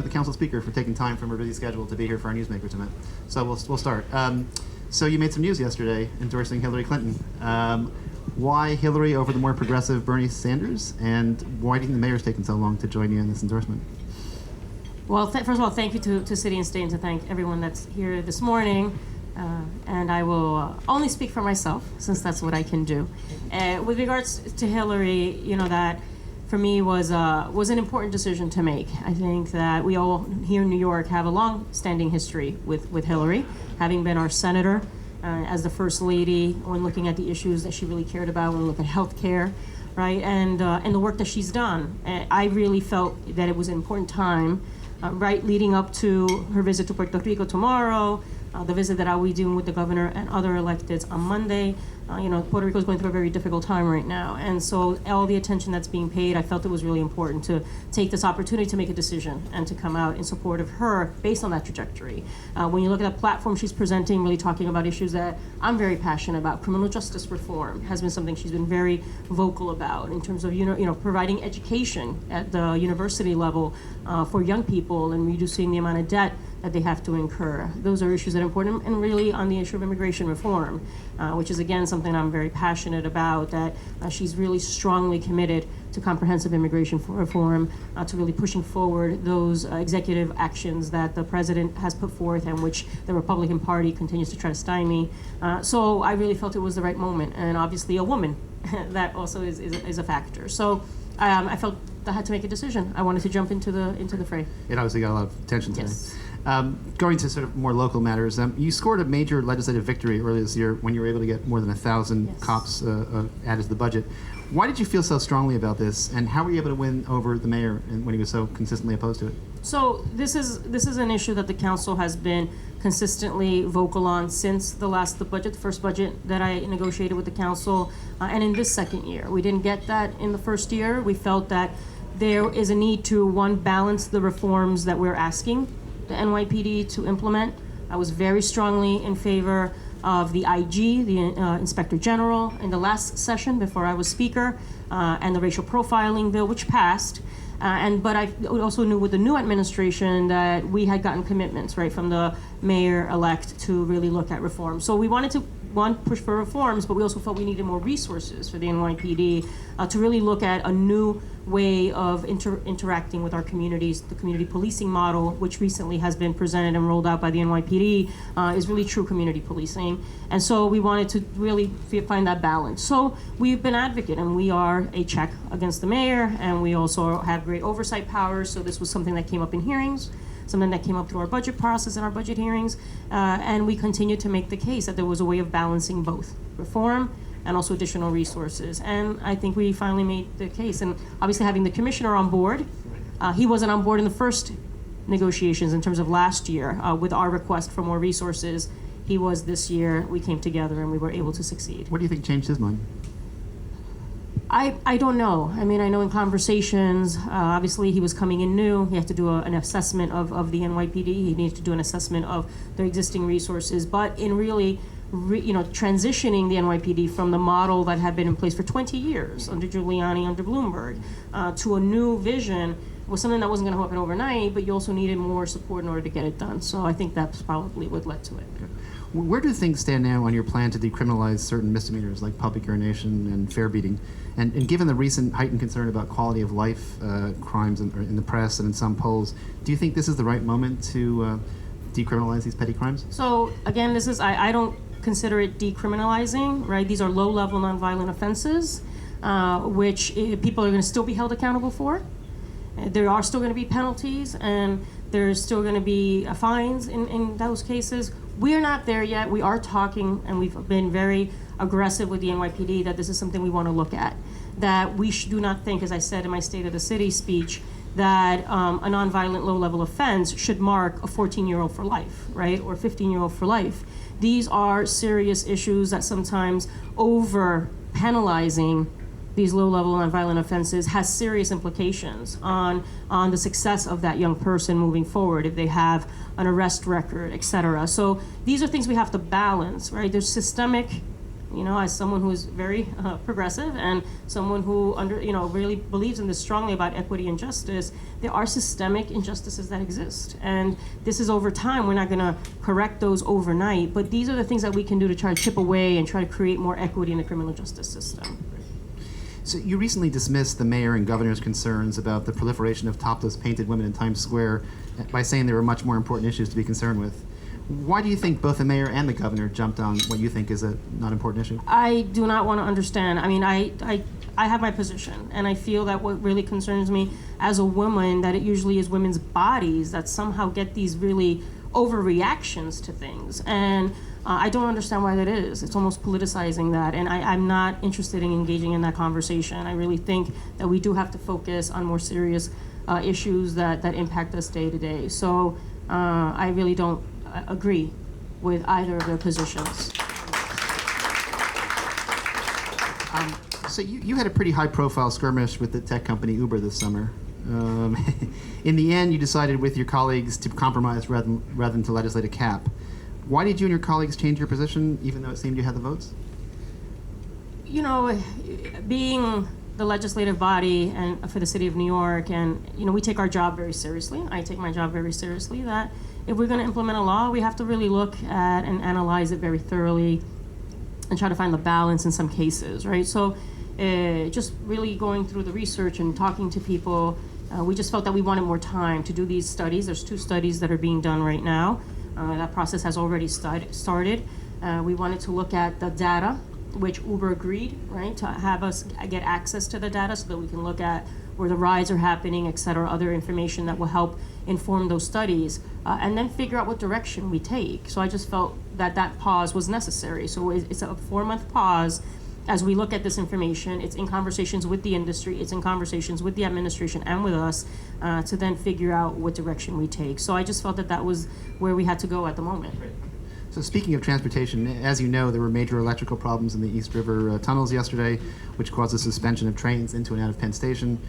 to the Council Speaker for taking time from her busy schedule to be here for our Newsmakers event. So we'll start. So you made some news yesterday endorsing Hillary Clinton. Why Hillary over the more progressive Bernie Sanders? And why do you think the mayor's taken so long to join you in this endorsement? Well, first of all, thank you to City and State, and to thank everyone that's here this morning. And I will only speak for myself, since that's what I can do. With regards to Hillary, you know, that for me was an important decision to make. I think that we all here in New York have a long-standing history with Hillary, having been our senator, as the First Lady, when looking at the issues that she really cared about, when we look at health care, right, and the work that she's done. I really felt that it was an important time, right, leading up to her visit to Puerto Rico tomorrow, the visit that I'll be doing with the governor and other electeds on Monday. You know, Puerto Rico is going through a very difficult time right now. And so all the attention that's being paid, I felt it was really important to take this opportunity to make a decision and to come out in support of her based on that trajectory. When you look at the platform she's presenting, really talking about issues that I'm very passionate about. Criminal justice reform has been something she's been very vocal about in terms of, you know, providing education at the university level for young people and reducing the amount of debt that they have to incur. Those are issues that are important, and really on the issue of immigration reform, which is again something I'm very passionate about, that she's really strongly committed to comprehensive immigration reform, to really pushing forward those executive actions that the president has put forth and which the Republican Party continues to try to stymie. So I really felt it was the right moment, and obviously a woman, that also is a factor. So I felt I had to make a decision. I wanted to jump into the fray. It obviously got a lot of attention today. Yes. Going to sort of more local matters, you scored a major legislative victory earlier this year when you were able to get more than 1,000 Yes. cops added to the budget. Why did you feel so strongly about this, and how were you able to win over the mayor when he was so consistently opposed to it? So this is an issue that the council has been consistently vocal on since the first budget that I negotiated with the council, and in this second year. We didn't get that in the first year. We felt that there is a need to, one, balance the reforms that we're asking the NYPD to implement. I was very strongly in favor of the IG, the Inspector General, in the last session before I was Speaker, and the racial profiling bill, which passed. But I also knew with the new administration that we had gotten commitments, right, from the mayor-elect to really look at reform. So we wanted to, one, push for reforms, but we also felt we needed more resources for the NYPD to really look at a new way of interacting with our communities. The community policing model, which recently has been presented and rolled out by the NYPD, is really true community policing. And so we wanted to really find that balance. So we've been advocate, and we are a check against the mayor, and we also have great oversight powers. So this was something that came up in hearings, something that came up through our budget process and our budget hearings, and we continue to make the case that there was a way of balancing both reform and also additional resources. And I think we finally made the case. And obviously having the commissioner on board, he wasn't on board in the first negotiations in terms of last year with our request for more resources. He was this year. We came together and we were able to succeed. What do you think changed his mind? I don't know. I mean, I know in conversations, obviously he was coming in new. He had to do an assessment of the NYPD. He needed to do an assessment of their existing resources. But in really, transitioning the NYPD from the model that had been in place for 20 years under Giuliani, under Bloomberg, to a new vision was something that wasn't going to happen overnight, but you also needed more support in order to get it done. So I think that's probably what led to it. Okay. Where do things stand now on your plan to decriminalize certain misdemeanors like public urination and fare beating? And given the recent heightened concern about quality of life crimes in the press and in some polls, do you think this is the right moment to decriminalize these petty crimes? So again, I don't consider it decriminalizing, right? These are low-level nonviolent offenses, which people are going to still be held accountable for. There are still going to be penalties, and there's still going to be fines in those cases. We're not there yet. We are talking, and we've been very aggressive with the NYPD that this is something we want to look at. That we do not think, as I said in my State of the City speech, that a nonviolent low-level offense should mark a 14-year-old for life, right, or 15-year-old for life. These are serious issues that sometimes over-penalizing these low-level nonviolent offenses has serious implications on the success of that young person moving forward if they have an arrest record, et cetera. So these are things we have to balance, right? There's systemic as someone who is very progressive and someone who really believes in this strongly about equity and justice, there are systemic injustices that exist. And this is over time. We're not going to correct those overnight, but these are the things that we can do to try to chip away and try to create more equity in the criminal justice system. So you recently dismissed the mayor and governor's concerns about the proliferation of topless painted women in Times Square by saying there were much more important issues to be concerned with. Why do you think both the mayor and the governor jumped on what you think is a not important issue? I do not want to understand. I mean, I have my position, and I feel that what really concerns me as a woman, that it usually is women's bodies that somehow get these really overreactions to things. And I don't understand why that is. It's almost politicizing that, and I'm not interested in engaging in that conversation. I really think that we do have to focus on more serious issues that impact us day to day. So I really don't agree with either of their positions. So you had a pretty high-profile skirmish with the tech company Uber this summer. In the end, you decided with your colleagues to compromise rather than to legislate a cap. Why did you and your colleagues change your position, even though it seemed you had the votes? Being the legislative body and for the city of New York, and we take our job very seriously. I take my job very seriously. That if we're going to implement a law, we have to really look at and analyze it very thoroughly, and try to find the balance in some cases, right? So, just really going through the research and talking to people, we just felt that we wanted more time to do these studies. There's 2 studies that are being done right now. That process has already started. We wanted to look at the data, which Uber agreed, right, to have us get access to the data so that we can look at where the rides are happening, et cetera, other information that will help inform those studies, and then figure out what direction we take. So I just felt that pause was necessary. So it's a 4-month pause as we look at this information. It's in conversations with the industry, it's in conversations with the administration and with us to then figure out what direction we take. So I just felt that was where we had to go at the moment. Right. So speaking of transportation, as you know, there were major electrical problems in the East River tunnels yesterday, which caused a suspension of trains into and out of Penn Station.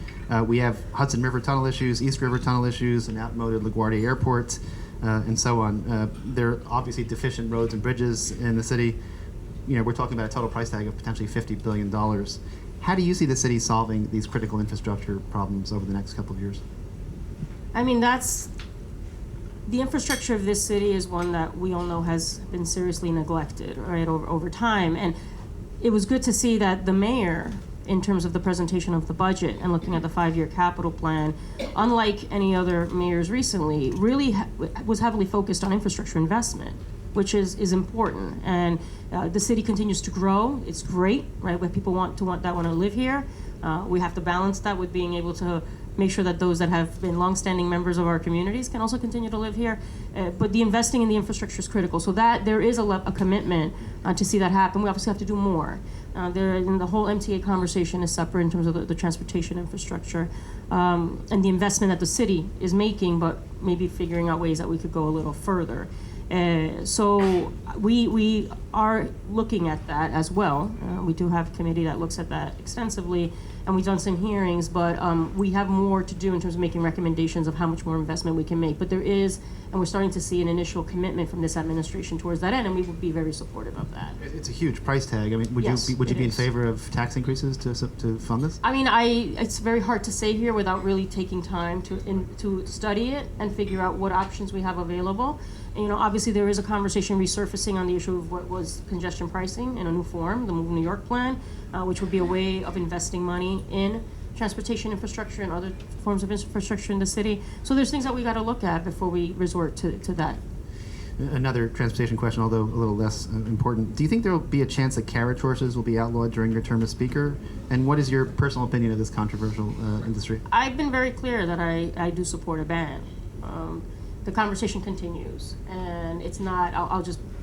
We have Hudson River tunnel issues, East River tunnel issues, an outmoded LaGuardia Airport, and so on. There are obviously deficient roads and bridges in the city. We're talking about a total price tag of potentially $50 billion. How do you see the city solving these critical infrastructure problems over the next couple of years? I mean, the infrastructure of this city is one that we all know has been seriously neglected, right, over time. And it was good to see that the mayor, in terms of the presentation of the budget and looking at the 5-year capital plan, unlike any other mayors recently, really was heavily focused on infrastructure investment, which is important. And the city continues to grow. It's great, right, when people want to live here. We have to balance that with being able to make sure that those that have been longstanding members of our communities can also continue to live here. But the investing in the infrastructure is critical. So that there is a commitment to see that happen. We obviously have to do more. And the whole MTA conversation is separate in terms of the transportation infrastructure and the investment that the city is making, but maybe figuring out ways that we could go a little further. So we are looking at that as well. We do have a committee that looks at that extensively, and we've done some hearings, but we have more to do in terms of making recommendations of how much more investment we can make. But there is, and we're starting to see an initial commitment from this administration towards that end, and we would be very supportive of that. It's a huge price tag. I mean, would you be in favor of tax increases to fund this? I mean, it's very hard to say here without really taking time to study it and figure out what options we have available. And, obviously there is a conversation resurfacing on the issue of what was congestion pricing in a new form, the Move New York plan, which would be a way of investing money in transportation infrastructure and other forms of infrastructure in the city. So there's things that we got to look at before we resort to that. Another transportation question, although a little less important. Do you think there will be a chance that carriage horses will be outlawed during your term as Speaker? And what is your personal opinion of this controversial industry? I've been very clear that I do support a ban. The conversation continues, and it's not,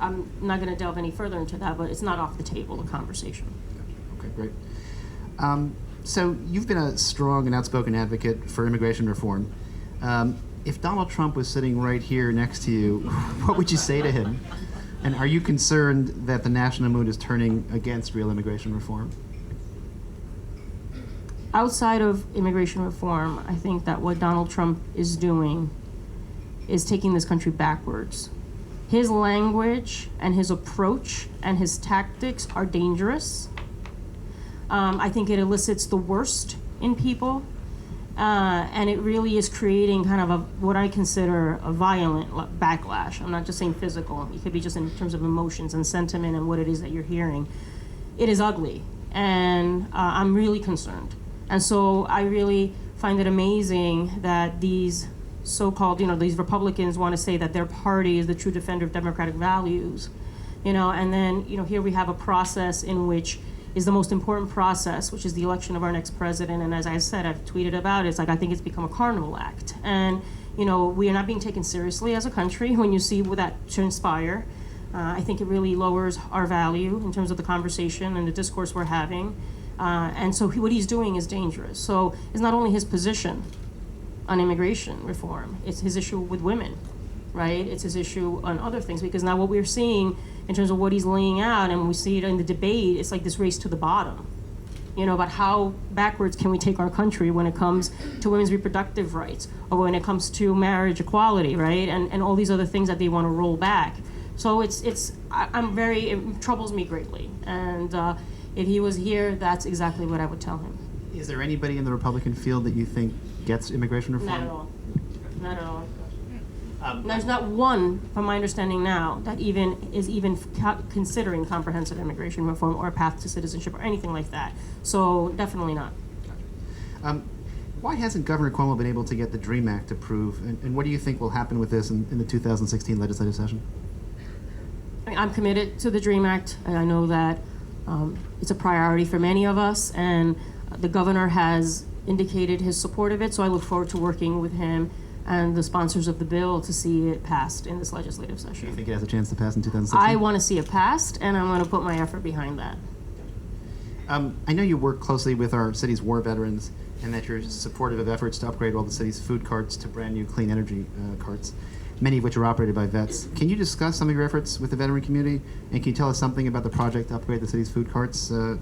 I'm not going to delve any further into that, but it's not off the table, the conversation. Okay, great. So you've been a strong and outspoken advocate for immigration reform. If Donald Trump was sitting right here next to you, what would you say to him? And are you concerned that the national mood is turning against real immigration reform? Outside of immigration reform, I think that what Donald Trump is doing is taking this country backwards. His language and his approach and his tactics are dangerous. I think it elicits the worst in people, and it really is creating kind of what I consider a violent backlash. I'm not just saying physical. It could be just in terms of emotions and sentiment and what it is that you're hearing. It is ugly, and I'm really concerned. And so I really find it amazing that these so-called, these Republicans want to say that their party is the true defender of democratic values, and then, here we have a process in which is the most important process, which is the election of our next president. And as I said, I've tweeted about it, it's like I think it's become a carnival act. And, we are not being taken seriously as a country when you see what that transpire. I think it really lowers our value in terms of the conversation and the discourse we're having. And so what he's doing is dangerous. So it's not only his position on immigration reform, it's his issue with women, right? It's his issue on other things, because now what we're seeing in terms of what he's laying out, and we see it in the debate, it's like this race to the bottom, about how backwards can we take our country when it comes to women's reproductive rights, or when it comes to marriage equality, right? And all these other things that they want to roll back. So it troubles me greatly. And if he was here, that's exactly what I would tell him. Is there anybody in the Republican field that you think gets immigration reform? Not at all. Not at all. There's not one, from my understanding now, that is considering comprehensive immigration reform or a path to citizenship or anything like that. So definitely not. Why hasn't Governor Cuomo been able to get the DREAM Act approved? And what do you think will happen with this in the 2016 legislative session? I'm committed to the DREAM Act, and I know that it's a priority for many of us, and the governor has indicated his support of it, so I look forward to working with him and the sponsors of the bill to see it passed in this legislative session. Do you think it has a chance to pass in 2016? I want to see it passed, and I'm going to put my effort behind that. I know you work closely with our city's war veterans, and that you're supportive of efforts to upgrade all the city's food carts to brand new clean energy carts, many of which are operated by vets. Can you discuss some of your efforts with the veteran community, and can you tell us something about the project to upgrade the city's food carts to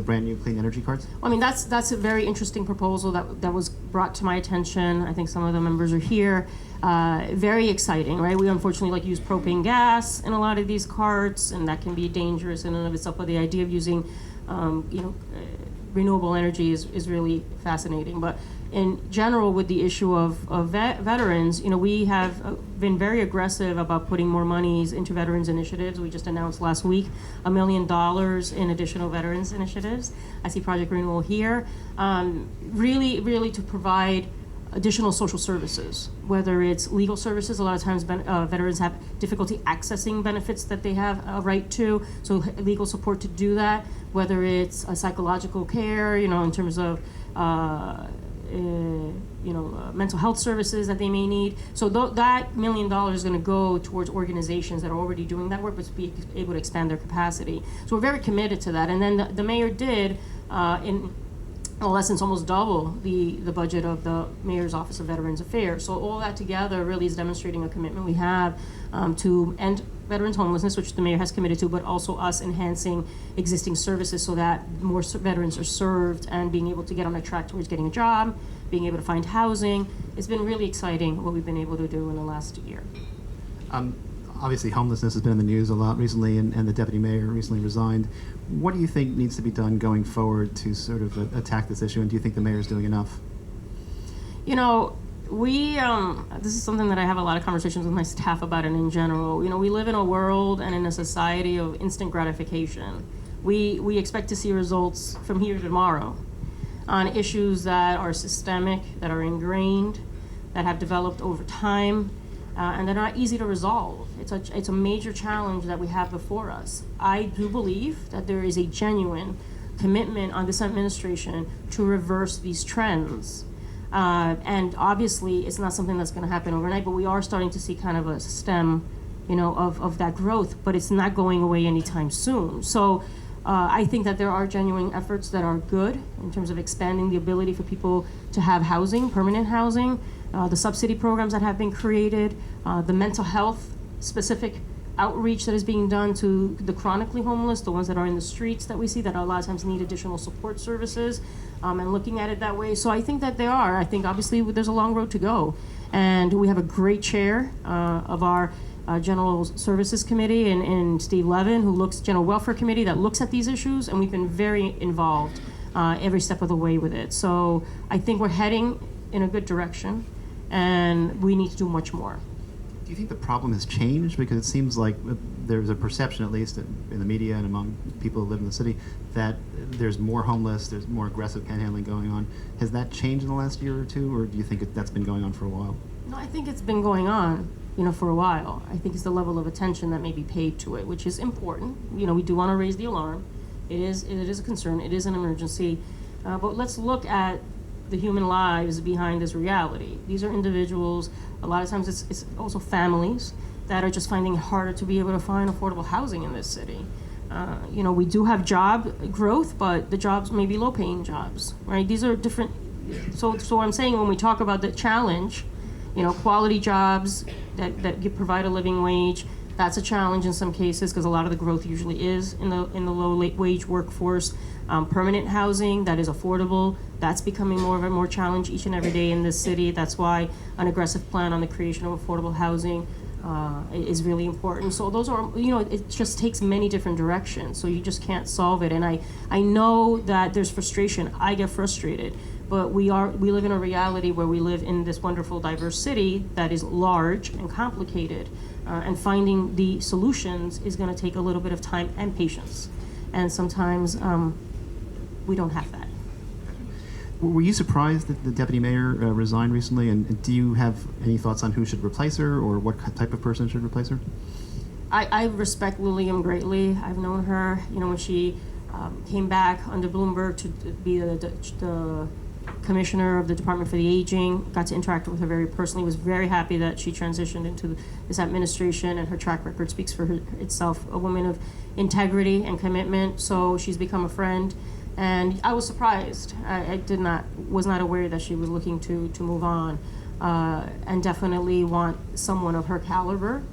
brand new clean energy carts? I mean, that's a very interesting proposal that was brought to my attention. I think some of the members are here. Very exciting, right? We unfortunately use propane gas in a lot of these carts, and that can be dangerous in and of itself. But the idea of using, renewable energy is really fascinating. But in general, with the issue of veterans, we have been very aggressive about putting more monies into veterans initiatives. We just announced last week $1 million in additional veterans initiatives. I see Project Renewal here. Really to provide additional social services, whether it's legal services. A lot of times veterans have difficulty accessing benefits that they have a right to, so legal support to do that, whether it's psychological care, in terms of mental health services that they may need. So that $1 million is going to go towards organizations that are already doing that work, but to be able to expand their capacity. So we're very committed to that. And then the mayor did, in essence, almost double the budget of the Mayor's Office of Veterans Affairs. So all that together really is demonstrating a commitment we have to end veterans homelessness, which the mayor has committed to, but also us enhancing existing services so that more veterans are served and being able to get on a track towards getting a job, being able to find housing. It's been really exciting what we've been able to do in the last year. Obviously, homelessness has been in the news a lot recently, and the deputy mayor recently resigned. What do you think needs to be done going forward to sort of attack this issue, and do you think the mayor is doing enough? This is something that I have a lot of conversations with my staff about, and in general. We live in a world and in a society of instant gratification. We expect to see results from here to tomorrow on issues that are systemic, that are ingrained, that have developed over time, and they're not easy to resolve. It's a major challenge that we have before us. I do believe that there is a genuine commitment on this administration to reverse these trends. And obviously, it's not something that's going to happen overnight, but we are starting to see kind of a stem, of that growth, but it's not going away anytime soon. So I think that there are genuine efforts that are good in terms of expanding the ability for people to have housing, permanent housing, the subsidy programs that have been created, the mental health specific outreach that is being done to the chronically homeless, the ones that are in the streets that we see that a lot of times need additional support services, and looking at it that way. So I think that they are. I think obviously there's a long road to go. And we have a great chair of our General Services Committee and Steve Levin, who looks General Welfare Committee that looks at these issues, and we've been very involved every step of the way with it. So I think we're heading in a good direction, and we need to do much more. Do you think the problem has changed? Because it seems like there's a perception, at least in the media and among people who live in the city, that there's more homeless, there's more aggressive panhandling going on. Has that changed in the last year or two, or do you think that's been going on for a while? No, I think it's been going on, for a while. I think it's the level of attention that may be paid to it, which is important. We do want to raise the alarm. It is a concern. It is an emergency. But let's look at the human lives behind this reality. These are individuals. A lot of times it's also families that are just finding it harder to be able to find affordable housing in this city. We do have job growth, but the jobs may be low-paying jobs, right? These are different. So I'm saying when we talk about the challenge, quality jobs that provide a living wage, that's a challenge in some cases because a lot of the growth usually is in the low-wage workforce. Permanent housing that is affordable, that's becoming more challenge each and every day in this city. That's why an aggressive plan on the creation of affordable housing is really important. So those are, it just takes many different directions. So you just can't solve it. And I know that there's frustration. I get frustrated. But we live in a reality where we live in this wonderful, diverse city that is large and complicated. And finding the solutions is going to take a little bit of time and patience. And sometimes we don't have that. Were you surprised that the deputy mayor resigned recently? And do you have any thoughts on who should replace her or what type of person should replace her? I respect Lillian greatly. I've known her, when she came back under Bloomberg to be the commissioner of the Department for the Aging, got to interact with her very personally, was very happy that she transitioned into this administration, and her track record speaks for itself, a woman of integrity and commitment. So she's become a friend. And I was surprised. I was not aware that she was looking to move on, and definitely want someone of her caliber,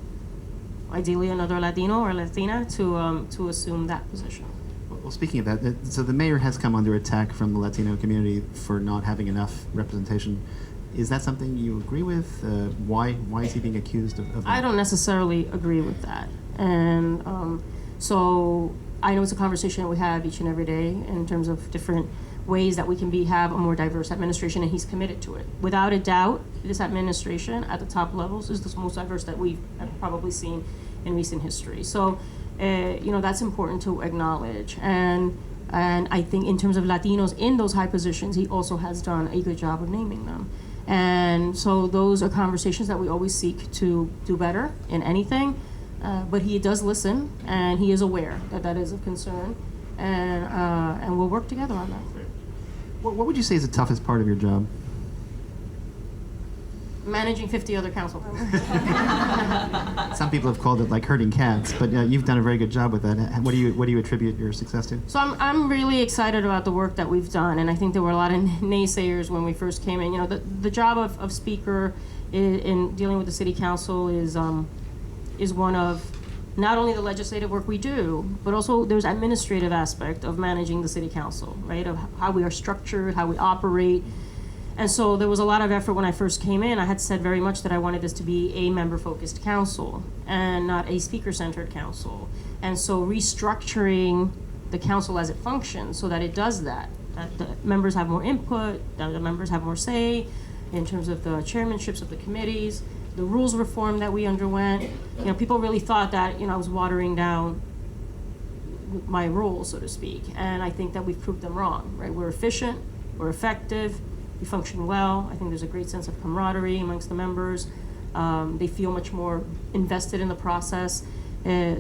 ideally another Latino or Latina, to assume that position. Well, speaking of that, so the mayor has come under attack from the Latino community for not having enough representation. Is that something you agree with? Why is he being accused of that? I don't necessarily agree with that. And so I know it's a conversation that we have each and every day in terms of different ways that we can have a more diverse administration, and he's committed to it. Without a doubt, this administration at the top levels is the most diverse that we've probably seen in recent history. So, that's important to acknowledge. And I think in terms of Latinos in those high positions, he also has done a good job of naming them. And so those are conversations that we always seek to do better in anything. But he does listen, and he is aware that is a concern, and we'll work together on that. What would you say is the toughest part of your job? Managing 50 other council members. Some people have called it like herding cats, but you've done a very good job with that. What do you attribute your success to? So I'm really excited about the work that we've done, and I think there were a lot of naysayers when we first came in. The job of speaker in dealing with the city council is one of not only the legislative work we do, but also there's administrative aspect of managing the city council, right? Of how we are structured, how we operate. And so there was a lot of effort when I first came in. I had said very much that I wanted this to be a member-focused council and not a speaker-centered council. And so restructuring the council as it functions so that it does that the members have more input, that the members have more say in terms of the chairmanships of the committees, the rules reform that we underwent. People really thought that, I was watering down my role, so to speak. And I think that we've proved them wrong, right? We're efficient, we're effective, we function well. I think there's a great sense of camaraderie amongst the members. They feel much more invested in the process.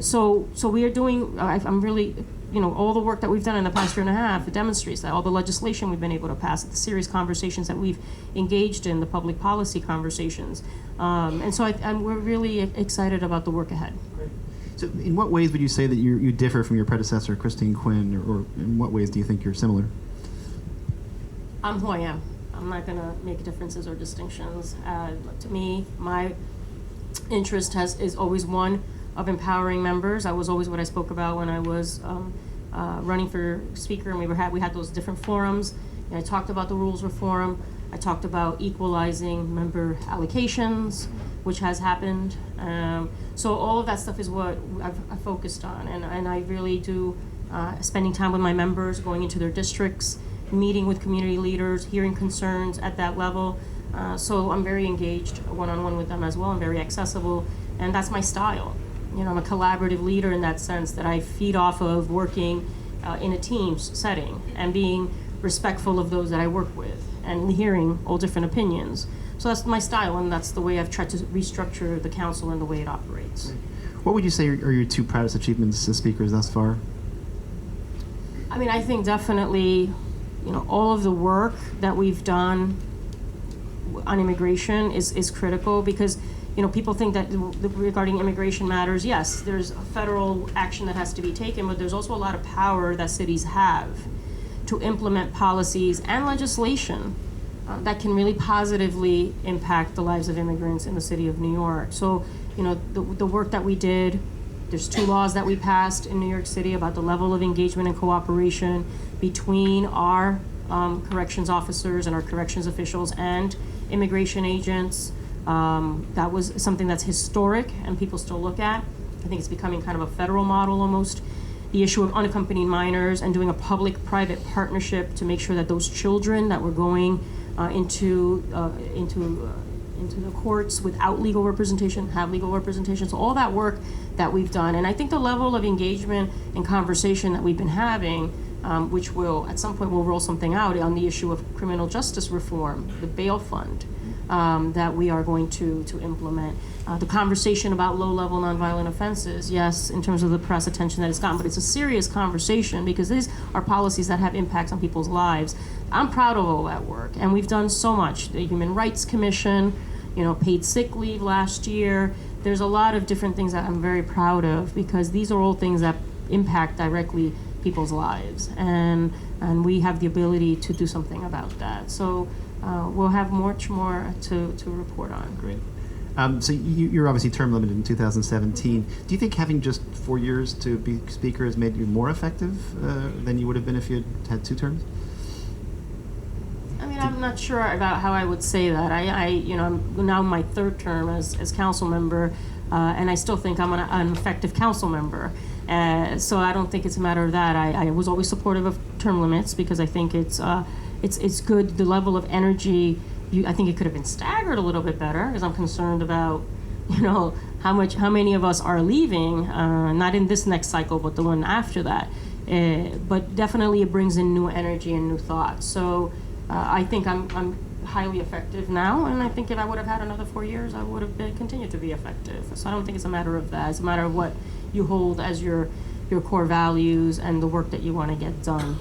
So we are doing, I'm really, all the work that we've done in the past year and a half, it demonstrates that. All the legislation we've been able to pass, the serious conversations that we've engaged in, the public policy conversations. And so we're really excited about the work ahead. Great. So in what ways would you say that you differ from your predecessor, Christine Quinn, or in what ways do you think you're similar? I'm who I am. I'm not going to make differences or distinctions. To me, my interest is always one of empowering members. I was always what I spoke about when I was running for speaker, and we had those different forums. I talked about the rules reform. I talked about equalizing member allocations. which has happened. So all of that stuff is what I've focused on, and I really do spending time with my members, going into their districts, meeting with community leaders, hearing concerns at that level. So I'm very engaged one-on-one with them as well. I'm very accessible, and that's my style. You know, I'm a collaborative leader in that sense, that I feed off of working in a team setting and being respectful of those that I work with and hearing all different opinions. So that's my style, and that's the way I've tried to restructure the council and the way it operates. What would you say are your two proudest achievements as speakers thus far? I mean, I think definitely, you know, all of the work that we've done on immigration is critical, because, you know, people think that regarding immigration matters, yes, there's a federal action that has to be taken, but there's also a lot of power that cities have to implement policies and legislation that can really positively impact the lives of immigrants in the city of New York. So, you know, the work that we did, there's 2 laws that we passed in New York City about the level of engagement and cooperation between our corrections officers and our corrections officials and immigration agents. That was something that's historic and people still look at. I think it's becoming kind of a federal model almost. The issue of unaccompanied minors and doing a public-private partnership to make sure that those children that were going into the courts without legal representation have legal representation. So all that work that we've done, and I think the level of engagement and conversation that we've been having, which will at some point we'll roll something out on the issue of criminal justice reform, the bail fund that we are going to implement. The conversation about low-level nonviolent offenses, yes, in terms of the press attention that it's gotten, but it's a serious conversation because these are policies that have impacts on people's lives. I'm proud of all that work, and we've done so much. The Human Rights Commission, you know, paid sick leave last year. There's a lot of different things that I'm very proud of, because these are all things that impact directly people's lives, and we have the ability to do something about that. So we'll have much more to report on. Great. So you're obviously term limited in 2017. Do you think having just 4 years to be speaker has made you more effective than you would have been if you had 2 terms? I mean, I'm not sure about how I would say that. You know, I'm now in my 3rd term as council member, and I still think I'm an effective council member. So I don't think it's a matter of that. I was always supportive of term limits because I think it's good. The level of energy, I think it could have been staggered a little bit better, because I'm concerned about, you know, how many of us are leaving, not in this next cycle, but the one after that. But definitely it brings in new energy and new thoughts. So I think I'm highly effective now, and I think if I would have had another 4 years, I would have continued to be effective. So I don't think it's a matter of that. It's a matter of what you hold as your core values and the work that you want to get done.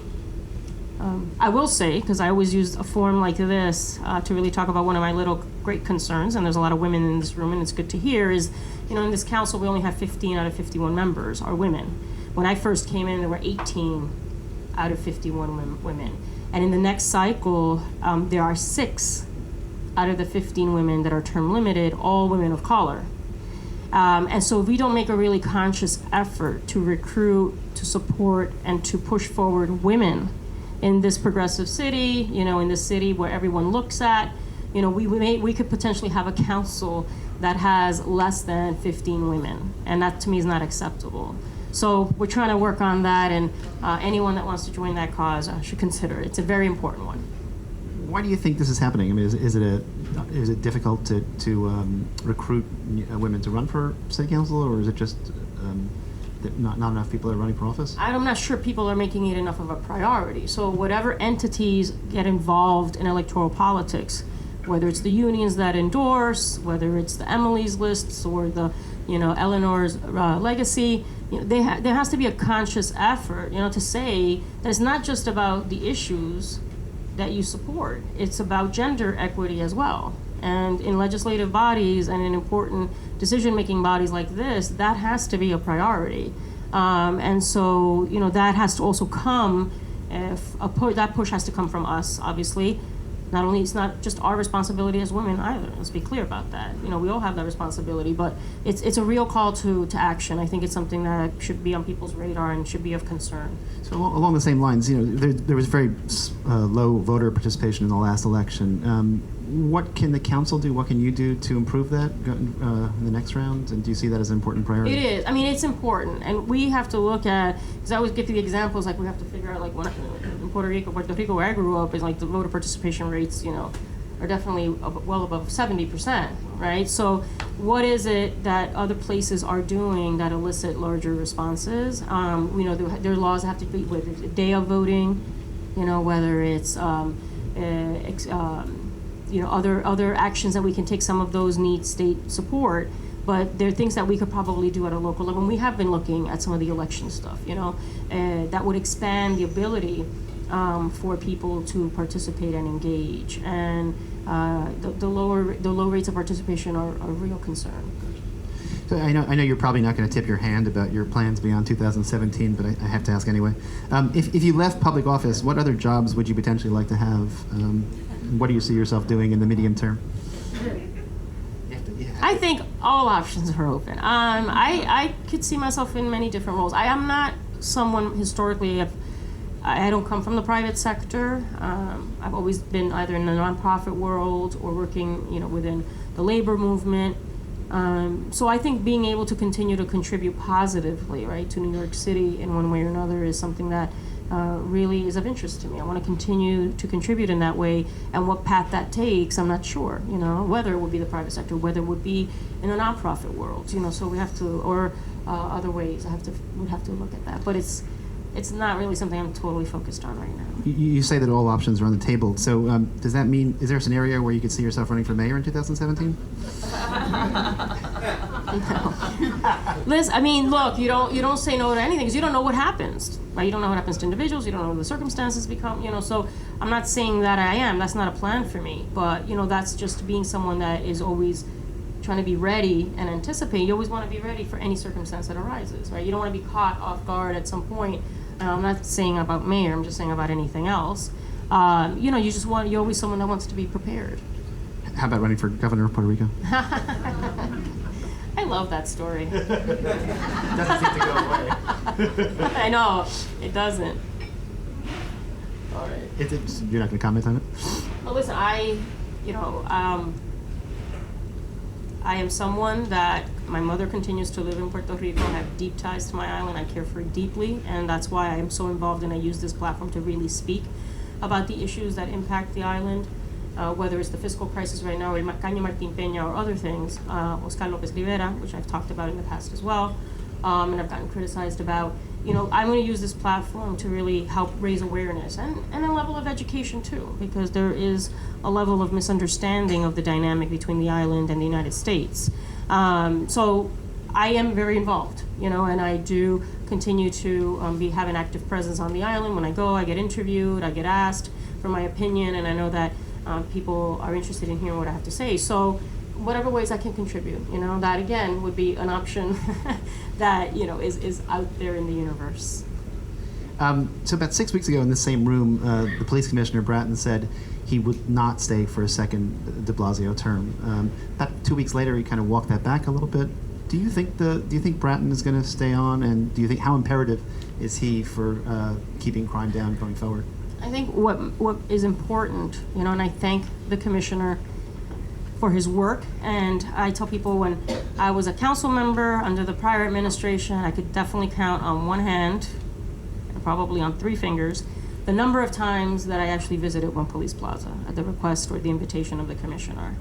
I will say, because I always use a forum like this to really talk about one of my little great concerns, and there's a lot of women in this room, and it's good to hear, is, you know, in this council we only have 15 out of 51 members are women. When I first came in, there were 18 out of 51 women. And in the next cycle, there are 6 out of the 15 women that are term limited, all women of color. And so if we don't make a really conscious effort to recruit, to support, and to push forward women in this progressive city, you know, in this city where everyone looks at, you know, we could potentially have a council that has less than 15 women, and that to me is not acceptable. So we're trying to work on that, and anyone that wants to join that cause should consider it. It's a very important one. Why do you think this is happening? I mean, is it difficult to recruit women to run for city council, or is it just that not enough people are running for office? I'm not sure people are making it enough of a priority. So whatever entities get involved in electoral politics, whether it's the unions that endorse, whether it's the Emily's lists or the, you know, Eleanor's legacy, you know, there has to be a conscious effort, you know, to say that it's not just about the issues that you support. It's about gender equity as well. And in legislative bodies and in important decision-making bodies like this, that has to be a priority. And so, you know, that has to also come, that push has to come from us, obviously. Not only, it's not just our responsibility as women either. Let's be clear about that. You know, we all have that responsibility, but it's a real call to action. I think it's something that should be on people's radar and should be of concern. So along the same lines, you know, there was very low voter participation in the last election. what can the council do? What can you do to improve that in the next round? And do you see that as an important priority? It is. I mean, it's important, and we have to look at, because I always give the examples, like we have to figure out, like when in Puerto Rico, where I grew up, is like the voter participation rates, are definitely well above 70%, right? So what is it that other places are doing that elicit larger responses? There are laws that have to be, whether it's a day of voting, whether it's other actions that we can take. Some of those need state support, but there are things that we could probably do at a local level. And we have been looking at some of the election stuff, that would expand the ability for people to participate and engage. And the low rates of participation are a real concern. So I know you're probably not going to tip your hand about your plans beyond 2017, but I have to ask anyway. If you left public office, what other jobs would you potentially like to have? What do you see yourself doing in the medium term? I think all options are open. I could see myself in many different roles. I am not someone historically. I don't come from the private sector. I've always been either in the nonprofit world or working, within the labor movement. So I think being able to continue to contribute positively, right, to New York City in one way or another is something that really is of interest to me. I want to continue to contribute in that way, and what path that takes, I'm not sure. Whether it would be the private sector, whether it would be in a nonprofit world. So we have to, or other ways. We'd have to look at that, but it's not really something I'm totally focused on right now. You say that all options are on the table. So does that mean, is there a scenario where you could see yourself running for mayor in 2017? No. Liz, I mean, look, you don't say no to anything because you don't know what happens, right? You don't know what happens to individuals. You don't know what the circumstances become, So I'm not saying that I am. That's not a plan for me. But, that's just being someone that is always trying to be ready and anticipate. You always want to be ready for any circumstance that arises, right? You don't want to be caught off guard at some point. I'm not saying about mayor. I'm just saying about anything else. You're always someone that wants to be prepared. How about running for governor of Puerto Rico? I love that story. Doesn't seem to go away. I know, it doesn't. All right. You're not going to comment on it? Well, listen, I am someone that my mother continues to live in Puerto Rico. I have deep ties to my island. I care for it deeply, and that's why I am so involved, and I use this platform to really speak about the issues that impact the island, whether it's the fiscal crisis right now, or Caño Martín Peña, or other things, Oscar López Rivera, which I've talked about in the past as well, and I've gotten criticized about. I'm going to use this platform to really help raise awareness and a level of education too, because there is a level of misunderstanding of the dynamic between the island and the United States. So I am very involved, and I do continue to have an active presence on the island. When I go, I get interviewed, I get asked for my opinion, and I know that people are interested in hearing what I have to say. So whatever ways I can contribute, that again would be an option that, is out there in the universe. So about 6 weeks ago in this same room, the police commissioner, Bratton, said he would not stay for a second de Blasio term. About 2 weeks later, he kind of walked that back a little bit. Do you think Bratton is going to stay on, and do you think how imperative is he for keeping crime down going forward? I think what is important, and I thank the commissioner for his work, and I tell people when I was a council member under the prior administration, I could definitely count on one hand, and probably on 3 fingers, the number of times that I actually visited One Police Plaza at the request or the invitation of the commissioner.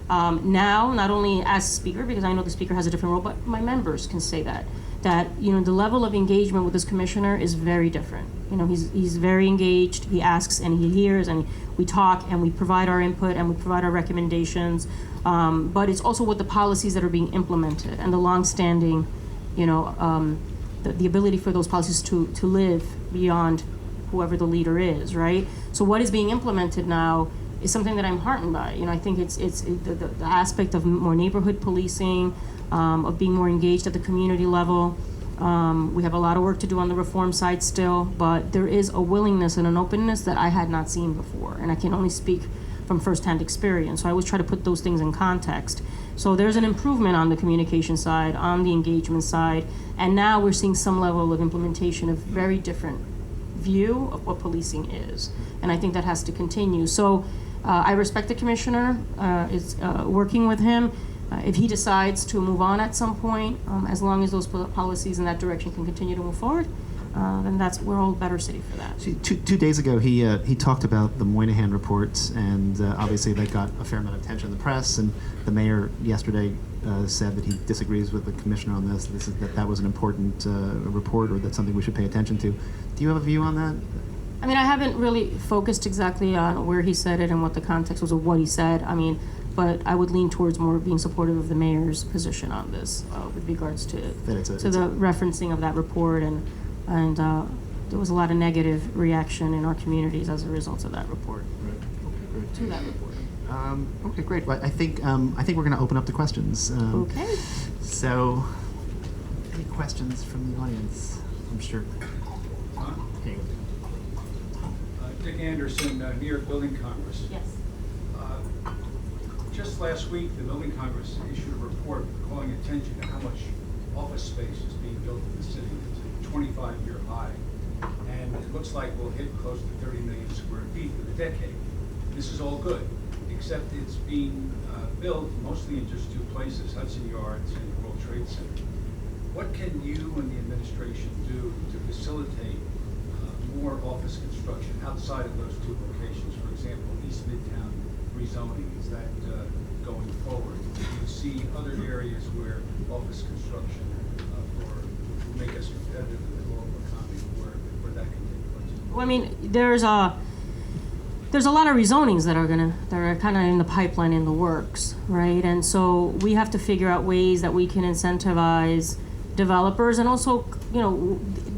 Now, not only as speaker, because I know the speaker has a different role, but my members can say that the level of engagement with this commissioner is very different. He's very engaged. He asks and he hears, and we talk and we provide our input and we provide our recommendations. But it's also with the policies that are being implemented and the longstanding, the ability for those policies to live beyond whoever the leader is, right? So what is being implemented now is something that I'm heartened by. I think it's the aspect of more neighborhood policing, of being more engaged at the community level. We have a lot of work to do on the reform side still, but there is a willingness and an openness that I had not seen before, and I can only speak from firsthand experience. So I always try to put those things in context. So there's an improvement on the communication side, on the engagement side, and now we're seeing some level of implementation of very different view of what policing is, and I think that has to continue. So I respect the commissioner, is working with him. If he decides to move on at some point, as long as those policies in that direction can continue to move forward, then we're all better city for that. See, two days ago, he talked about the Moynihan Report, and obviously that got a fair amount of attention in the press. And the mayor yesterday said that he disagrees with the commissioner on this. That was an important report, or that's something we should pay attention to. Do you have a view on that? I mean, I haven't really focused exactly on where he said it and what the context was of what he said. I mean, but I would lean towards more being supportive of the mayor's position on this with regards to the referencing of that report, and there was a lot of negative reaction in our communities as a result of that report. Right. Okay, great. To that report. Okay, great. Well, I think we're going to open up to questions. Okay. So, any questions from the audience? I'm sure. Here you go. Dick Anderson, New York Building Congress. Yes. Just last week, the Building Congress issued a report calling attention to how much office space is being built in the city. It's a 25-year high, and it looks like we'll hit close to 30 million square feet for the decade. This is all good, except it's being built mostly in just two places, Hudson Yards and the World Trade Center. What can you and the administration do to facilitate more office construction outside of those two locations? For example, East Midtown rezoning, is that going forward? Do you see other areas where office construction will make us competitive in the global economy, where that can take place? Well, I mean, there's a lot of rezonings that are kind of in the pipeline, in the works, right? And so we have to figure out ways that we can incentivize developers, and also,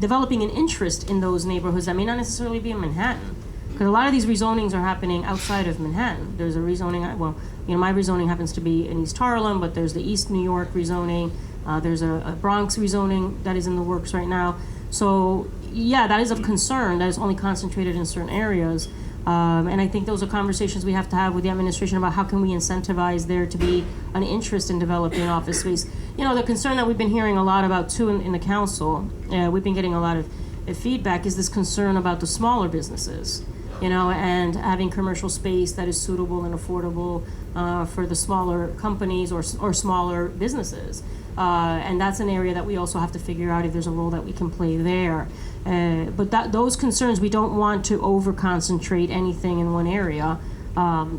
developing an interest in those neighborhoods that may not necessarily be in Manhattan. Because a lot of these rezonings are happening outside of Manhattan. There's a rezoning, my rezoning happens to be in East Harlem, but there's the East New York rezoning. There's a Bronx rezoning that is in the works right now. So, yeah, that is of concern. That is only concentrated in certain areas. And I think those are conversations we have to have with the administration about how can we incentivize there to be an interest in developing office space. The concern that we've been hearing a lot about too in the council, we've been getting a lot of feedback, is this concern about the smaller businesses, and having commercial space that is suitable and affordable for the smaller companies or smaller businesses. And that's an area that we also have to figure out if there's a role that we can play there. But those concerns, we don't want to over-concentrate anything in one area.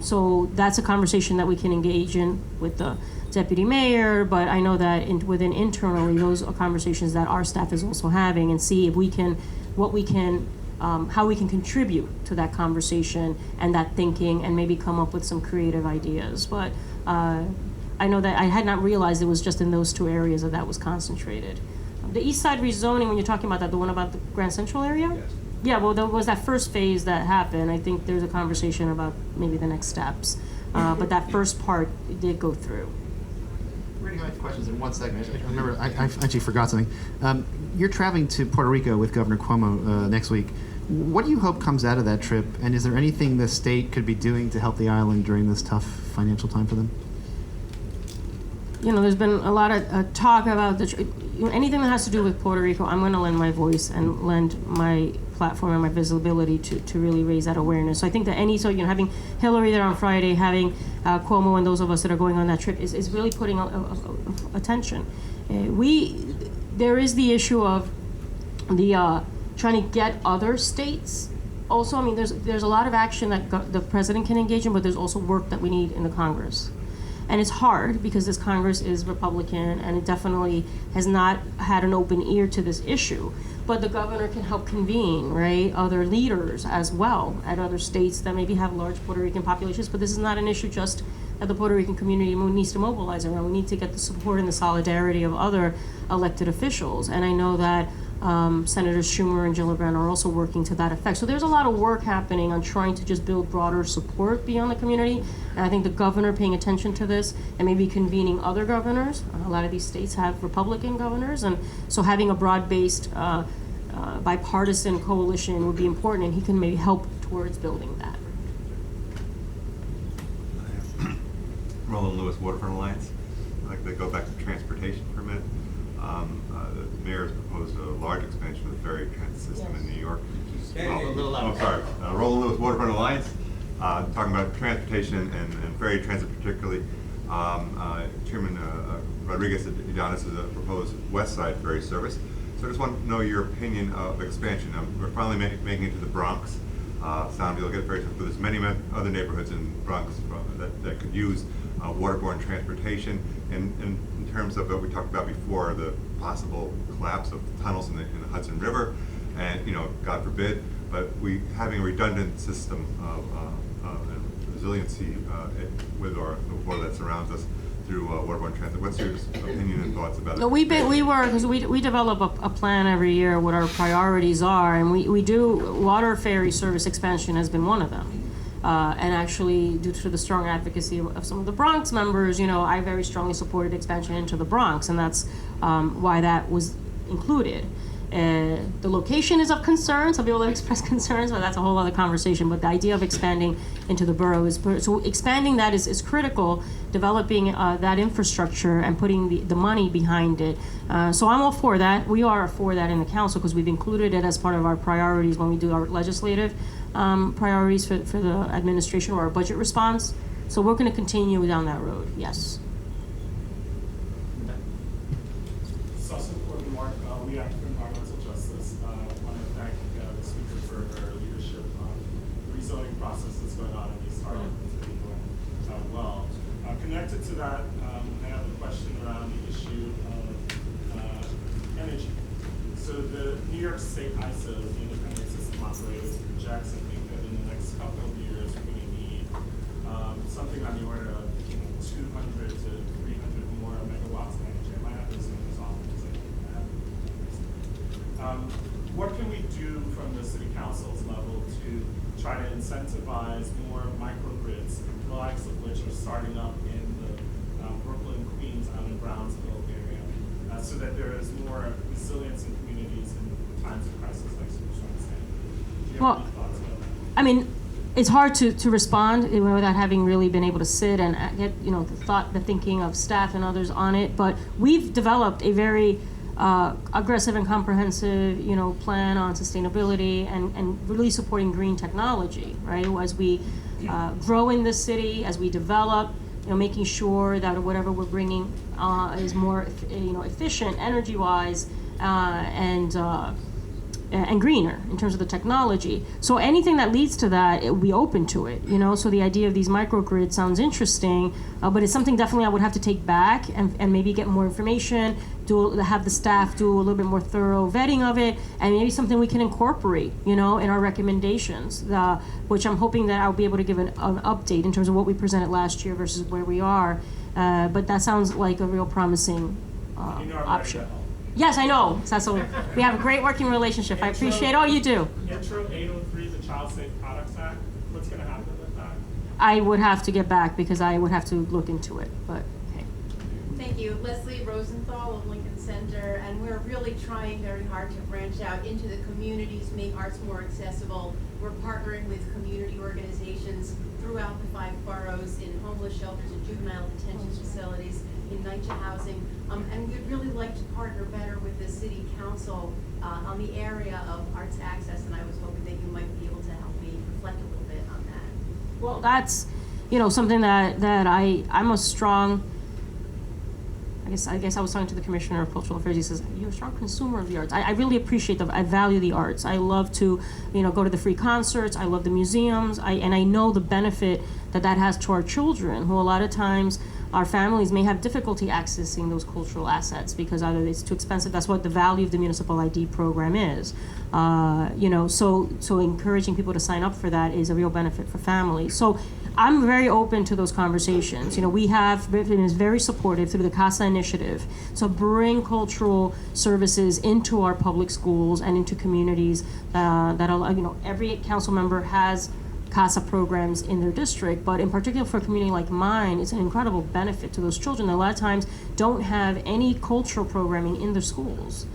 So that's a conversation that we can engage in with the deputy mayor, but I know that within internally, those are conversations that our staff is also having, and see if we can, how we can contribute to that conversation and that thinking, and maybe come up with some creative ideas. But I know that I had not realized it was just in those two areas that was concentrated. The East Side rezoning, when you're talking about that, the one about the Grand Central area? Yes. Yeah, well, there was that first phase that happened. I think there's a conversation about maybe the next steps. But that first part did go through. We're going to have questions in 1 second. I remember, I actually forgot something. You're traveling to Puerto Rico with Governor Cuomo next week. What do you hope comes out of that trip? And is there anything the state could be doing to help the island during this tough financial time for them? There's been a lot of talk about anything that has to do with Puerto Rico. I'm going to lend my voice and lend my platform and my visibility to really raise that awareness. So I think that having Hillary there on Friday, having Cuomo and those of us that are going on that trip is really putting attention. There is the issue of the trying to get other states. Also, I mean, there's a lot of action that the president can engage in, but there's also work that we need in the Congress. And it's hard because this Congress is Republican, and it definitely has not had an open ear to this issue. But the governor can help convene, right, other leaders as well at other states that maybe have large Puerto Rican populations. But this is not an issue just that the Puerto Rican community needs to mobilize around. We need to get the support and the solidarity of other elected officials. And I know that Senators Schumer and Gillibrand are also working to that effect. So there's a lot of work happening on trying to just build broader support beyond the community. And I think the governor paying attention to this and maybe convening other governors. A lot of these states have Republican governors, and so having a broad-based bipartisan coalition would be important, and he can maybe help towards building that. Roland Lewis Waterfront Alliance. I'd like to go back to transportation for a minute. The mayor has proposed a large expansion of the ferry transit system in New York. A little louder. Roland Lewis Waterfront Alliance. talking about transportation and ferry transit particularly. Chairman Rodriguez Yanis has proposed West Side ferry service. So I just want to know your opinion of expansion. We're finally making it to the Bronx. Sound will get ferry service, but there's many other neighborhoods in Bronx that could use waterborne transportation. And in terms of what we talked about before, the possible collapse of tunnels in the Hudson River, and God forbid, but we having a redundant system of resiliency with the water that surrounds us through waterborne transit. What's your opinion and thoughts about it? No, we develop a plan every year what our priorities are, and we do water ferry service expansion has been one of them. And actually, due to the strong advocacy of some of the Bronx members, I very strongly supported expansion into the Bronx, and that's why that was included. The location is of concern. Some people have expressed concerns, but that's a whole other conversation. But the idea of expanding into the borough so expanding that is critical. Developing that infrastructure and putting the money behind it. So I'm all for that. We are for that in the council because we've included it as part of our priorities when we do our legislative priorities for the administration or our budget response. So we're going to continue down that road. Yes. We act for environmental justice. I want to thank the speaker for her leadership on the rezoning process that's going on in East Harlem. It's been going well. Connected to that, I have a question around the issue of energy. So the New York State ISO, the Independent System Operators, projects, I think, that in the next couple of years we're going to need something on the order of 200 to 300 more megawatts of energy. I might have those numbers off because what can we do from the city council's level to try to incentivize more microgrids, the likes of which are starting up in the Brooklyn, Queens, and Brownsville area, so that there is more resilience in communities in times of crisis like social understanding? Do you have any thoughts about that? I mean, it's hard to respond without having really been able to sit and get the thinking of staff and others on it. But we've developed a very aggressive and comprehensive, plan on sustainability and really supporting green technology, right? As we grow in this city, as we develop, making sure that whatever we're bringing is more, efficient energy-wise and greener in terms of the technology. So anything that leads to that, it will be open to it, So the idea of these microgrids sounds interesting, but it's something definitely I would have to take back and maybe get more information, have the staff do a little bit more thorough vetting of it, and maybe something we can incorporate, in our recommendations, which I'm hoping that I'll be able to give an update in terms of what we presented last year versus where we are. But that sounds like a real promising option. Yes, I know. So we have a great working relationship. I appreciate all you do. Intro 803, the Child Safe Products Act, what's going to happen with that? I would have to get back because I would have to look into it, but okay. Thank you. Leslie Rosenthal of Lincoln Center, and we're really trying very hard to branch out into the communities, make arts more accessible. We're partnering with community organizations throughout the 5 boroughs in homeless shelters and juvenile detention facilities, in NYCHA housing, and we'd really like to partner better with the city council on the area of arts access, and I was hoping that you might be able to help me reflect a little bit on that. Well, that's, something that I'm a strong, I guess I was talking to the Commissioner of Cultural Affairs. He says, you're a strong consumer of the arts. I really appreciate I value the arts. I love to, go to the free concerts. I love the museums. And I know the benefit that has to our children, who a lot of times our families may have difficulty accessing those cultural assets because either it's too expensive. That's what the value of the municipal ID program is. So encouraging people to sign up for that is a real benefit for families. So I'm very open to those conversations. We have been very supportive through the CASA initiative to bring cultural services into our public schools and into communities that allow, every council member has CASA programs in their district, but in particular for a community like mine, it's an incredible benefit to those children that a lot of times don't have any cultural programming in their schools.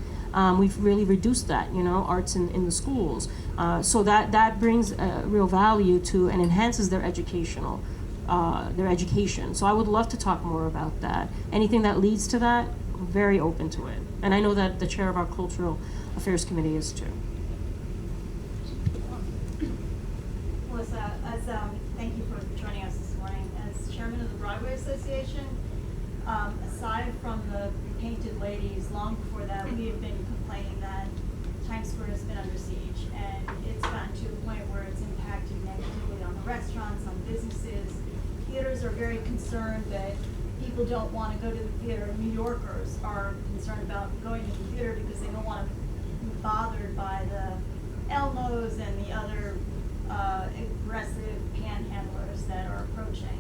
We've really reduced that, arts in the schools. So that brings real value to and enhances their education. So I would love to talk more about that. Anything that leads to that, I'm very open to it. And I know that the chair of our Cultural Affairs Committee is too. Melissa, as thank you for joining us this morning. As chairman of the Broadway Association, aside from the painted ladies, long before that, we have been complaining that Times Square has been under siege, and it's gotten to the point where it's impacted negatively on the restaurants, on businesses. Theaters are very concerned that people don't want to go to the theater. New Yorkers are concerned about going to the theater because they don't want to be bothered by the Elmos and the other aggressive panhandlers that are approaching.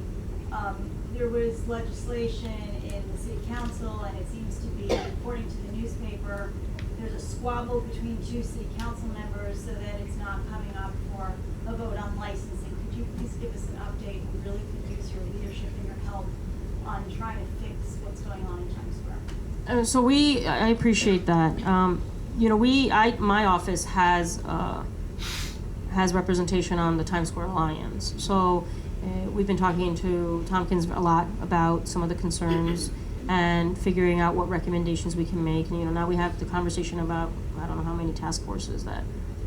There was legislation in the city council, and it seems to be, according to the newspaper, there's a squabble between two city council members so that it's not coming up for a vote on licensing. Could you please give us an update? We really could use your leadership and your help on trying to fix what's going on in Times Square. I appreciate that. My office has representation on the Times Square Alliance. So we've been talking to Tompkins a lot about some of the concerns and figuring out what recommendations we can make. And, now we have the conversation about, I don't know how many task forces that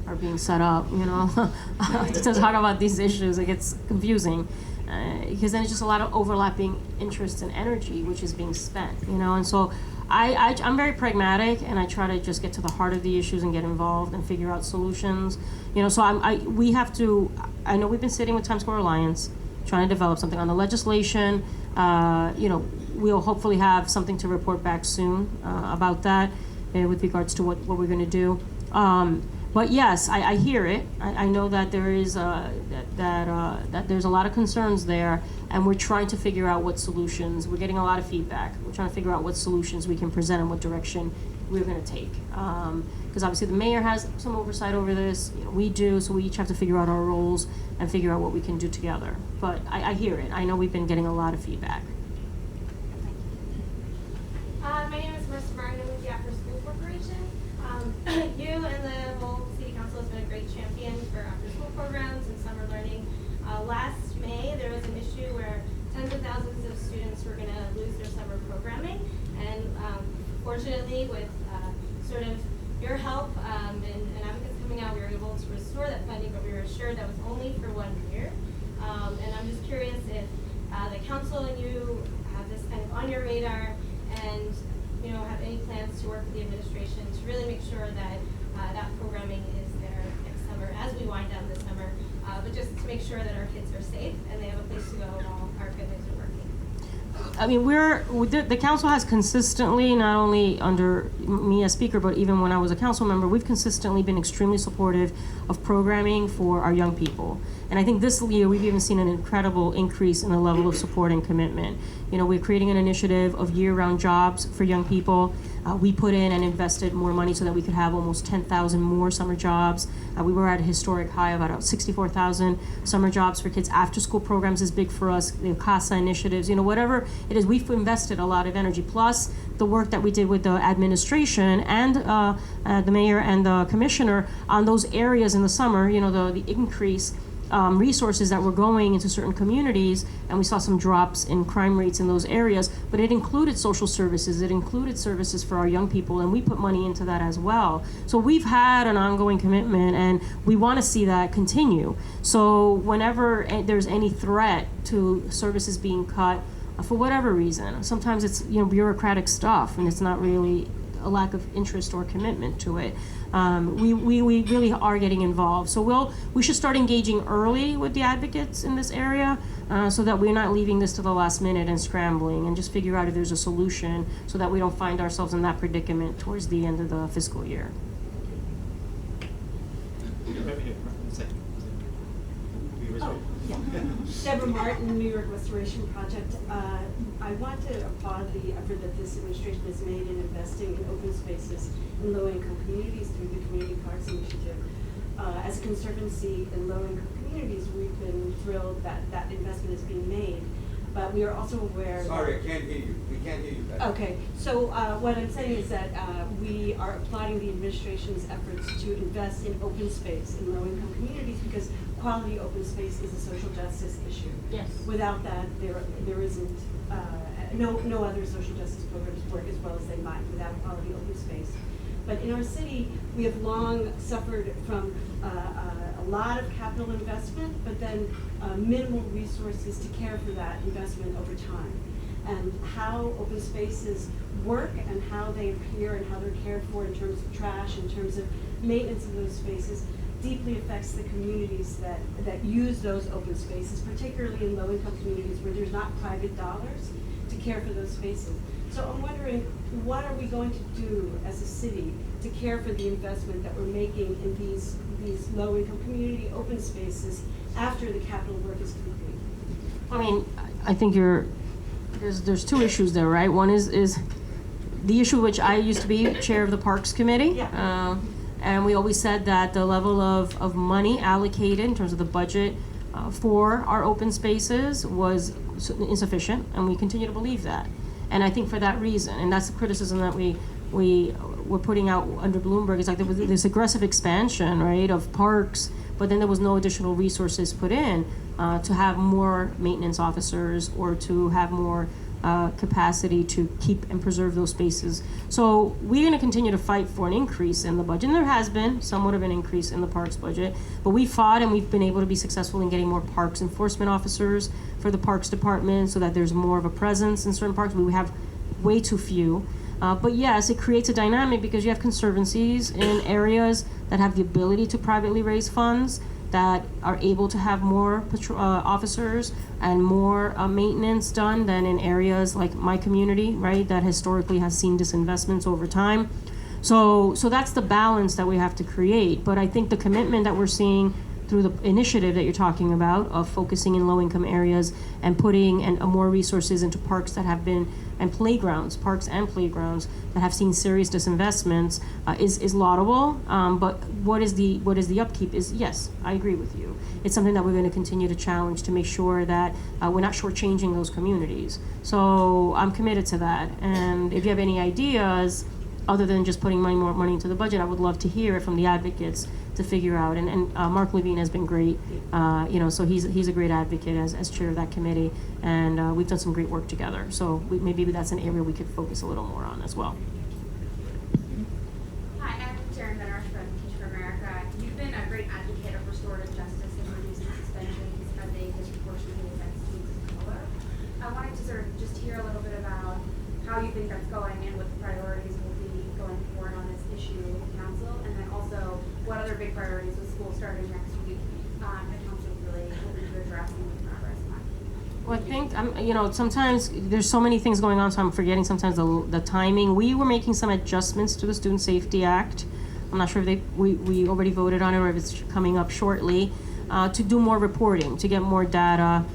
are being set up, to talk about these issues. It gets confusing. Because then it's just a lot of overlapping interests and energy which is being spent, and so I'm very pragmatic, and I try to just get to the heart of the issues and get involved and figure out solutions, so I know we've been sitting with Times Square Alliance trying to develop something on the legislation. We'll hopefully have something to report back soon about that with regards to what we're going to do. But yes, I hear it. I know that there is that there's a lot of concerns there, and we're trying to figure out what solutions. We're getting a lot of feedback. We're trying to figure out what solutions we can present and what direction we're going to take. Because obviously the mayor has some oversight over this. We do, so we each have to figure out our roles and figure out what we can do together. But I hear it. I know we've been getting a lot of feedback. My name is Marissa Martin with the After School Corporation. You and the whole City Council has been a great champion for after school programs and summer learning. Last May, there was an issue where tens of thousands of students were going to lose their summer programming. And fortunately, with sort of your help and advocates coming out, we were able to restore that funding, but we were assured that was only for 1 year. And I'm just curious if the council and you have this kind of on your radar and have any plans to work with the administration to really make sure that that programming is there next summer as we wind down this summer, but just to make sure that our kids are safe and they have a place to go while our families are working. I mean, the council has consistently, not only under me as speaker, but even when I was a council member, we've consistently been extremely supportive of programming for our young people. And I think this year we've even seen an incredible increase in the level of support and commitment. We're creating an initiative of year-round jobs for young people. We put in and invested more money so that we could have almost 10,000 more summer jobs. We were at a historic high of about 64,000 summer jobs for kids. After-school programs is big for us. The CASA initiatives, whatever it is, we've invested a lot of energy. Plus the work that we did with the administration and the mayor and the commissioner on those areas in the summer. The increase. Resources that were going into certain communities, and we saw some drops in crime rates in those areas, but it included social services, it included services for our young people, and we put money into that as well. So we've had an ongoing commitment, and we want to see that continue. So whenever there's any threat to services being cut, for whatever reason, sometimes it's bureaucratic stuff, and it's not really a lack of interest or commitment to it. We really are getting involved. So we should start engaging early with the advocates in this area so that we're not leaving this to the last minute and scrambling, and just figure out if there's a solution so that we don't find ourselves in that predicament towards the end of the fiscal year. Deborah Martin, New York Restoration Project. I want to applaud the effort that this administration has made in investing in open spaces in low-income communities through the Community Parks Initiative. As a conservancy in low-income communities, we've been thrilled that that investment is being made. But we are also aware. Sorry, I can't hear you. We can't hear you. Okay, so what I'm saying is that we are applauding the administration's efforts to invest in open space in low-income communities because quality open space is a social justice issue. Yes. Without that, there isn't no other social justice programs work as well as they might without quality open space. But in our city, we have long suffered from a lot of capital investment, but then minimal resources to care for that investment over time. And how open spaces work and how they appear and how they're cared for in terms of trash, in terms of maintenance of those spaces, deeply affects the communities that use those open spaces, particularly in low-income communities where there's not private dollars to care for those spaces. So I'm wondering, what are we going to do as a city to care for the investment that we're making in these low-income community open spaces after the capital work is complete? I mean, I think there's two issues there, right? One is the issue which I used to be chair of the Parks Committee. Yeah. And we always said that the level of money allocated in terms of the budget for our open spaces was insufficient, and we continue to believe that. And I think for that reason, and that's the criticism that we were putting out under Bloomberg, is like there was this aggressive expansion, right, of parks, but then there was no additional resources put in to have more maintenance officers or to have more capacity to keep and preserve those spaces. So we're going to continue to fight for an increase in the budget. And there has been somewhat of an increase in the parks budget, but we fought and we've been able to be successful in getting more parks enforcement officers for the parks department so that there's more of a presence in certain parks. We have way too few. But yes, it creates a dynamic because you have conservancies in areas that have the ability to privately raise funds, that are able to have more officers and more maintenance done than in areas like my community, right, that historically has seen disinvestments over time. So that's the balance that we have to create. But I think the commitment that we're seeing through the initiative that you're talking about of focusing in low-income areas and putting more resources into parks that have been, and playgrounds, parks and playgrounds that have seen serious disinvestments is laudable. But what is the upkeep is, yes, I agree with you. It's something that we're going to continue to challenge to make sure that we're not shortchanging those communities. So I'm committed to that. And if you have any ideas, other than just putting more money into the budget, I would love to hear it from the advocates to figure out. And Mark Levine has been great, so he's a great advocate as chair of that committee, and we've done some great work together. So maybe that's an area we could focus a little more on as well. Hi, I'm Taryn Benarch from Teach for America. You've been a great advocate of restorative justice and reducing suspensions as they disproportionately affect students of color. I wanted to sort of just hear a little bit about how you think that's going and what the priorities will be going forward on this issue with council, and then also what other big priorities with school starting next week the council is really hoping to address and make progress on. Well, I think sometimes there's so many things going on, so I'm forgetting sometimes the timing. We were making some adjustments to the Student Safety Act. I'm not sure if we already voted on it or if it's coming up shortly, to do more reporting, to get more data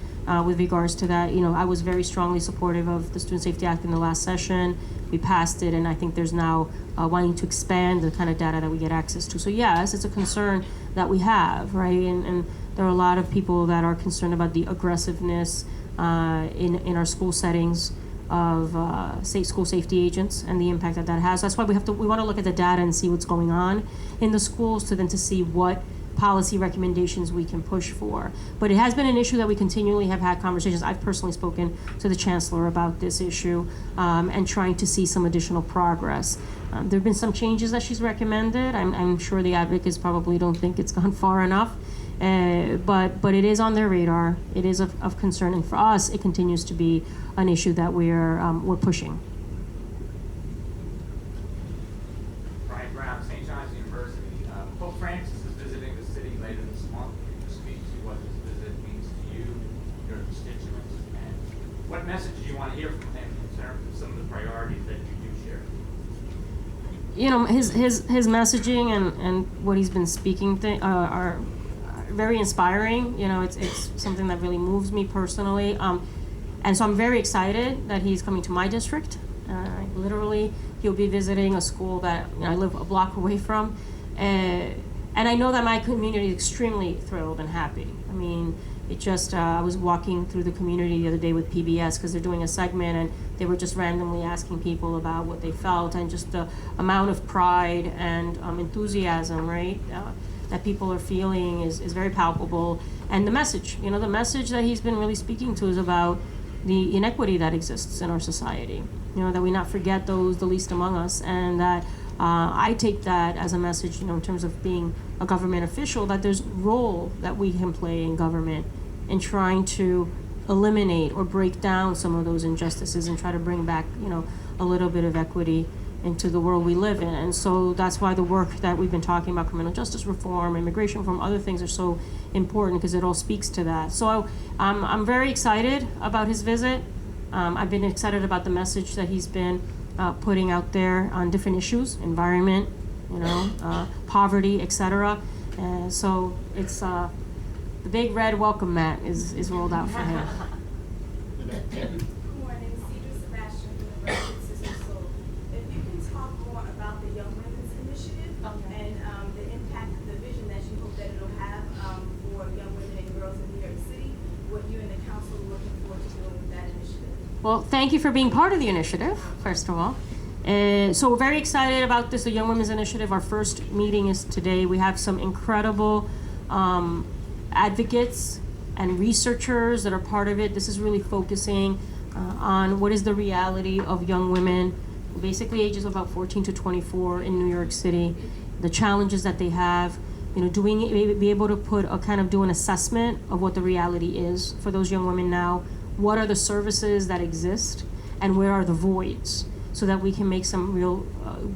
with regards to that. I was very strongly supportive of the Student Safety Act in the last session. We passed it, and I think there's now wanting to expand the kind of data that we get access to. So yes, it's a concern that we have, right? And there are a lot of people that are concerned about the aggressiveness in our school settings of school safety agents and the impact that has. That's why we want to look at the data and see what's going on in the schools to see what policy recommendations we can push for. But it has been an issue that we continually have had conversations. I've personally spoken to the chancellor about this issue and trying to see some additional progress. There have been some changes that she's recommended. I'm sure the advocates probably don't think it's gone far enough, but it is on their radar. It is of concern, and for us, it continues to be an issue that we're pushing. Brian Brown, St. John's University. Pope Francis is visiting the city later this month. Can you speak to what this visit means to you, your constituents, and what message do you want to hear from him in terms of some of the priorities that you do share? His messaging and what he's been speaking are very inspiring. It's something that really moves me personally. And so I'm very excited that he's coming to my district. Literally, he'll be visiting a school that I live a block away from. And I know that my community is extremely thrilled and happy. I mean, I was walking through the community the other day with PBS because they're doing a segment, and they were just randomly asking people about what they felt, and just the amount of pride and enthusiasm, right, that people are feeling is very palpable. And the message that he's been really speaking to is about the inequity that exists in our society. That we not forget the least among us, and that I take that as a message, in terms of being a government official, that there's role that we can play in government in trying to eliminate or break down some of those injustices and try to bring back, a little bit of equity into the world we live in. And so that's why the work that we've been talking about, criminal justice reform, immigration reform, other things, are so important, because it all speaks to that. So I'm very excited about his visit. I've been excited about the message that he's been putting out there on different issues, environment, poverty, etc. So it's the big red welcome mat is rolled out for him. Good morning, Cedar Sebastian from the Bratton Sister Soul. If you can talk more about the Young Women's Initiative and the impact, the vision that you hope that it'll have for young women and girls in New York City, what you and the council are looking forward to doing with that initiative. Well, thank you for being part of the initiative, first of all. So we're very excited about this, the Young Women's Initiative. Our first meeting is today. We have some incredible advocates and researchers that are part of it. This is really focusing on what is the reality of young women, basically ages about 14 to 24 in New York City, the challenges that they have, be able to do an assessment of what the reality is for those young women now. What are the services that exist, and where are the voids, so that we can make some real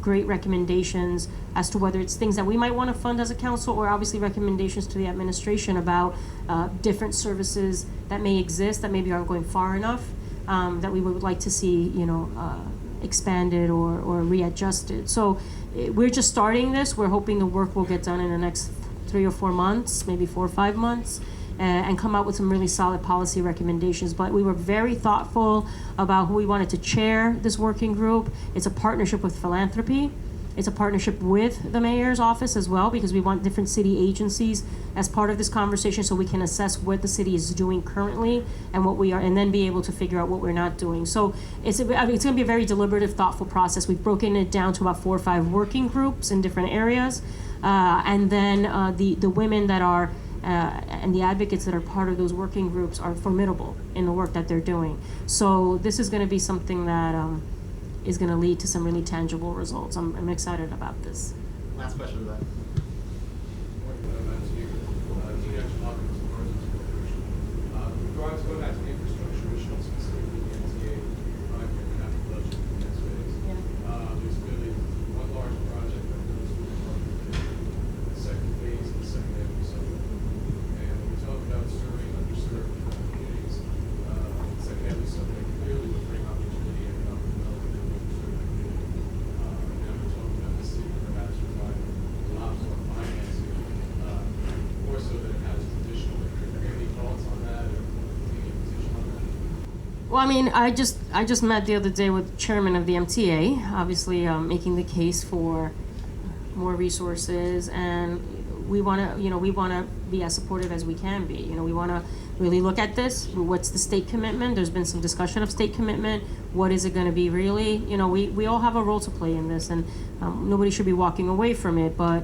great recommendations as to whether it's things that we might want to fund as a council, or obviously recommendations to the administration about different services that may exist that maybe aren't going far enough, that we would like to see expanded or readjusted. So we're just starting this. We're hoping the work will get done in the next 3 or 4 months, maybe 4 or 5 months. And come out with some really solid policy recommendations. But we were very thoughtful about who we wanted to chair this working group. It's a partnership with philanthropy. It's a partnership with the mayor's office as well, because we want different city agencies as part of this conversation, so we can assess what the city is doing currently and what we are, and then be able to figure out what we're not doing. So it's going to be a very deliberative, thoughtful process. We've broken it down to about 4 or 5 working groups in different areas, and then the women that are and the advocates that are part of those working groups are formidable in the work that they're doing. So this is going to be something that is going to lead to some really tangible results. I'm excited about this. Last question to that. Going back to the infrastructure issue, specifically the MTA project and after budget in the next phase, there's clearly one large project that goes through the second phase and the second half of summer. And when we talk about serving underserved communities, the second half of summer clearly will bring opportunity and economic development in the underserved community. And we're talking about the city perhaps providing lots more financing, more so than it has traditionally. Are there any thoughts on that? Well, I mean, I just met the other day with the chairman of the MTA, obviously making the case for more resources, and we want to be as supportive as we can be. We want to really look at this. What's the state commitment? There's been some discussion of state commitment. What is it going to be really? We all have a role to play in this, and nobody should be walking away from it. But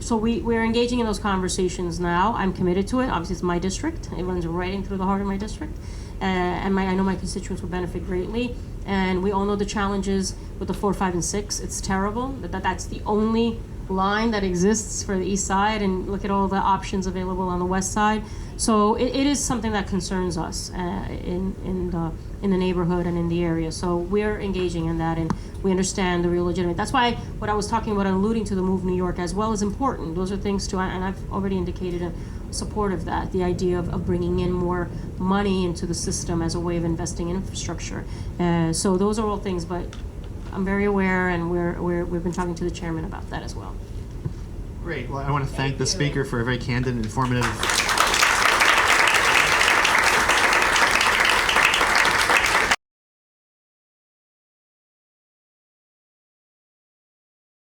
so we're engaging in those conversations now. I'm committed to it. Obviously, it's my district. It runs right in through the heart of my district. And I know my constituents will benefit greatly. And we all know the challenges with the 4, 5, and 6. It's terrible. That's the only line that exists for the east side, and look at all the options available on the west side. So it is something that concerns us in the neighborhood and in the area. So we're engaging in that, and we understand the real legitimate. That's why what I was talking about, alluding to the Move New York as well, is important. Those are things too, and I've already indicated a support of that, the idea of bringing in more money into the system as a way of investing in infrastructure. So those are all things, but I'm very aware, and we've been talking to the chairman about that as well. Great. Well, I want to thank the speaker for a very candid and informative